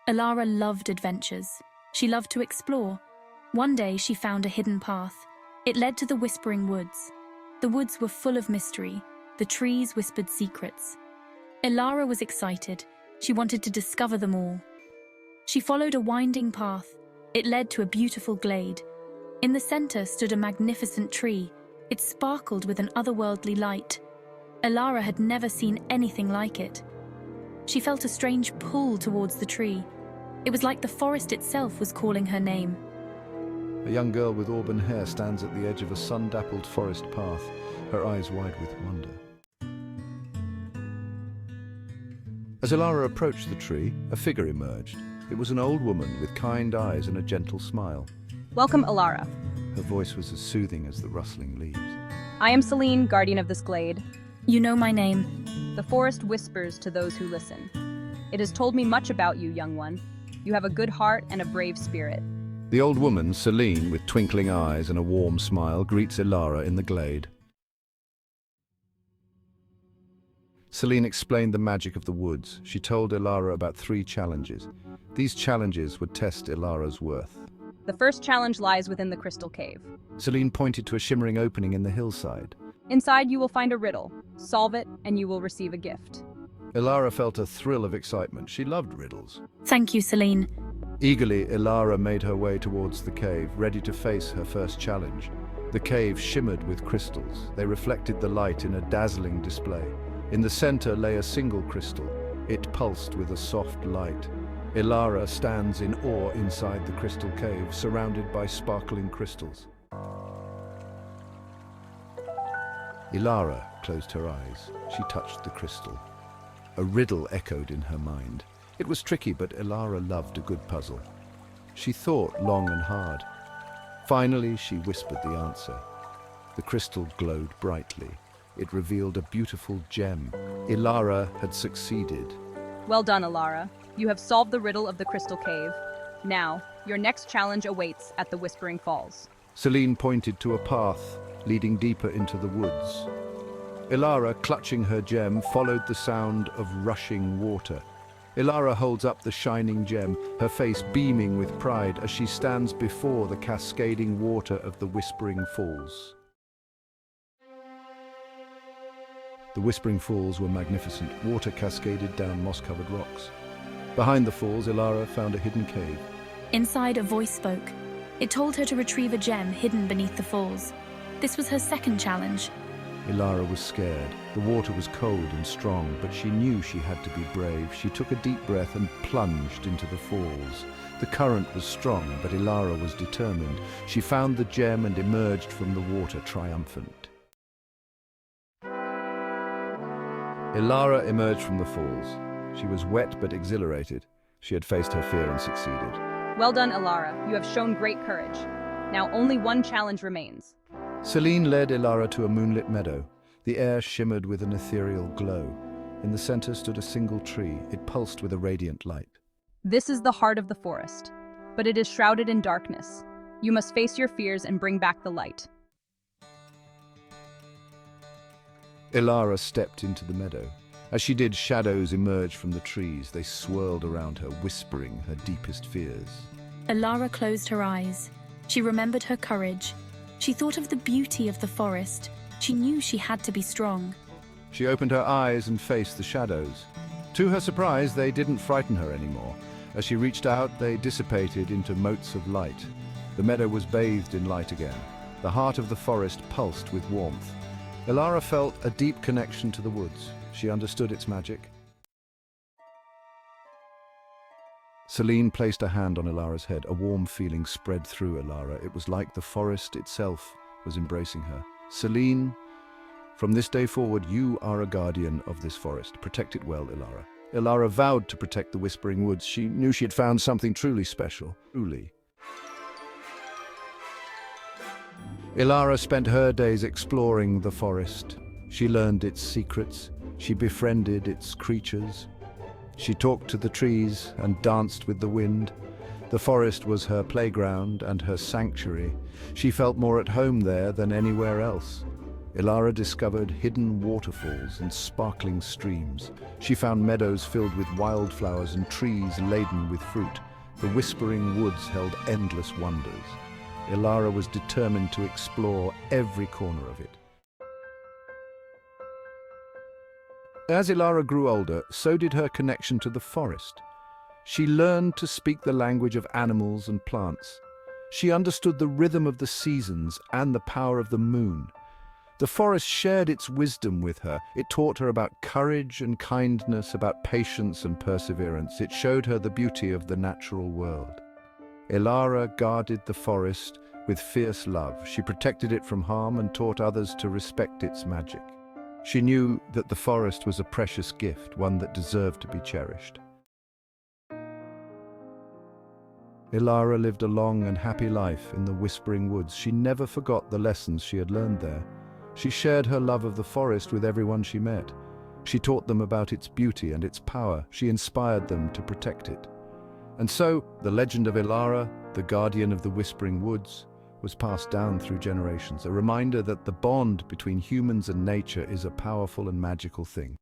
Elara loved adventures. She loved to explore. One day she found a hidden path. It led to the Whispering Woods. The woods were full of mystery. The trees whispered secrets. Elara was excited. She wanted to discover them all. She followed a winding path. It led to a beautiful glade. In the center stood a magnificent tree. It sparkled with an otherworldly light. Elara had never seen anything like it. She felt a strange pull towards the tree. It was like the forest itself was calling her name. A young girl with auburn hair stands at the edge of a sun-dappled forest path, her eyes wide with wonder. As Elara approached the tree, a figure emerged. It was an old woman with kind eyes and a gentle smile. Welcome, Elara. Her voice was as soothing as the rustling leaves. I am Celine, guardian of this glade. You know my name. The forest whispers to those who listen. It has told me much about you, young one. You have a good heart and a brave spirit. The old woman, Celine, with twinkling eyes and a warm smile, greets Elara in the glade. Celine explained the magic of the woods. She told Elara about 3 challenges. These challenges would test Elara's worth. The first challenge lies within the crystal cave. Celine pointed to a shimmering opening in the hillside. Inside you will find a riddle. Solve it and you will receive a gift. Elara felt a thrill of excitement. She loved riddles. Thank you, Celine. Eagerly, Elara made her way towards the cave, ready to face her first challenge. The cave shimmered with crystals. They reflected the light in a dazzling display. In the center lay a single crystal. It pulsed with a soft light. Elara stands in awe inside the crystal cave, surrounded by sparkling crystals. Elara closed her eyes. She touched the crystal. A riddle echoed in her mind. It was tricky, but Elara loved a good puzzle. She thought long and hard. Finally, she whispered the answer. The crystal glowed brightly. It revealed a beautiful gem. Elara had succeeded. Well done, Elara. You have solved the riddle of the crystal cave. Now, your next challenge awaits at the Whispering Falls. Celine pointed to a path leading deeper into the woods. Elara, clutching her gem, followed the sound of rushing water. Elara holds up the shining gem, her face beaming with pride as she stands before the cascading water of the Whispering Falls. The Whispering Falls were magnificent. Water cascaded down moss-covered rocks. Behind the falls, Elara found a hidden cave. Inside, a voice spoke. It told her to retrieve a gem hidden beneath the falls. This was her second challenge. Elara was scared. The water was cold and strong, but she knew she had to be brave. She took a deep breath and plunged into the falls. The current was strong, but Elara was determined. She found the gem and emerged from the water triumphant. Elara emerged from the falls. She was wet but exhilarated. She had faced her fear and succeeded. Well done, Elara. You have shown great courage. Now only one challenge remains. Celine led Elara to a moonlit meadow. The air shimmered with an ethereal glow. In the center stood a single tree. It pulsed with a radiant light. This is the heart of the forest, but it is shrouded in darkness. You must face your fears and bring back the light. Elara stepped into the meadow. As she did, shadows emerged from the trees. They swirled around her, whispering her deepest fears. Elara closed her eyes. She remembered her courage. She thought of the beauty of the forest. She knew she had to be strong. She opened her eyes and faced the shadows. To her surprise, they didn't frighten her anymore. As she reached out, they dissipated into motes of light. The meadow was bathed in light again. The heart of the forest pulsed with warmth. Elara felt a deep connection to the woods. She understood its magic. Celine placed a hand on Elara's head. A warm feeling spread through Elara. It was like the forest itself was embracing her. Celine, from this day forward, you are a guardian of this forest. Protect it well, Elara. Elara vowed to protect the Whispering Woods. She knew she had found something truly special. Truly. Elara spent her days exploring the forest. She learned its secrets. She befriended its creatures. She talked to the trees and danced with the wind. The forest was her playground and her sanctuary. She felt more at home there than anywhere else. Elara discovered hidden waterfalls and sparkling streams. She found meadows filled with wildflowers and trees laden with fruit. The whispering woods held endless wonders. Elara was determined to explore every corner of it. As Elara grew older, so did her connection to the forest. She learned to speak the language of animals and plants. She understood the rhythm of the seasons and the power of the moon. The forest shared its wisdom with her. It taught her about courage and kindness, about patience and perseverance. It showed her the beauty of the natural world. Elara guarded the forest with fierce love. She protected it from harm and taught others to respect its magic. She knew that the forest was a precious gift, one that deserved to be cherished. Elara lived a long and happy life in the Whispering Woods. She never forgot the lessons she had learned there. She shared her love of the forest with everyone she met. She taught them about its beauty and its power. She inspired them to protect it. And so, the legend of Elara, the guardian of the Whispering Woods, was passed down through generations, a reminder that the bond between humans and nature is a powerful and magical thing.